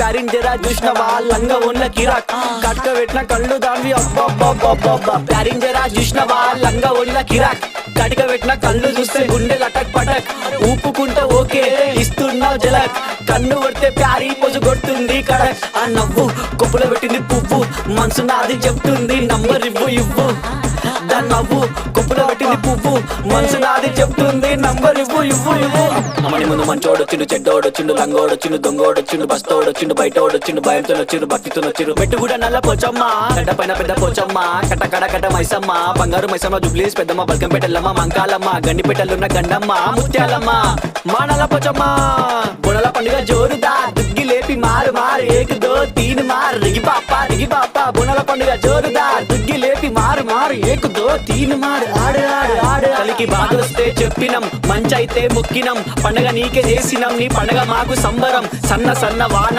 pairing జరా చూసినవా లంగా ఉన్న కిరాక్ కట్క పెట్టిన కళ్ళు దాన్ని అబ్బా ప్యారింగ్ జరా చూసినవా లంగా ఉన్న కిరాక్ కటిక పెట్టిన కళ్ళు చూస్తే గుండె లటక్ పటక్ ఊపుకుంటే ఓకే ఇస్తున్నావు జలక్ కన్ను కొడితే ప్యారీ పొజు కొడుతుంది కడక్ ఆ నవ్వు కొప్పులో పెట్టింది పువ్వు మనసు నాది చెప్తుంది నంబర్ ఇవ్వు దాని నవ్వు కొప్పులో పెట్టింది పువ్వు మనసు నాది చెప్తుంది నంబర్ ఇవ్వు అమ్మని ముందు మంచోడొచ్చిండు చెడ్డోడొచ్చిండు లంగోడొచ్చిండు దొంగోడొచ్చిండు బస్తోడొచ్చిండు బయటోడొచ్చిండు భయంతో వచ్చిండు భక్తితో వచ్చిండు మెట్టు కూడా నల్ల పోచమ్మ గడ్డ పైన పెద్ద పోచమ్మ కట్ట మైసమ్మ బంగారు మైసమ్మ జుబ్లీస్ పెద్దమ్మ బల్కంపేటల్లమ్మ మంకాలమ్మ గండిపేటలున్న గండమ్మ ముత్యాలమ్మ మా నల్ల పోచమ్మ బుడల పండుగ జోరుదా దుగ్గి లేపి మారు ఏక్ దో తీన్ మార్ రిగి పాప బుడల పండుగ జోరుదా దుగ్గి లేపి మారు ఏక్ దో తీన్ మార్ ఆడు కలికి బాధొస్తే చెప్పినం మంచైతే మొక్కినం పండగ నీకే చేసినం నీ పండగ మాకు సంబరం సన్న వాన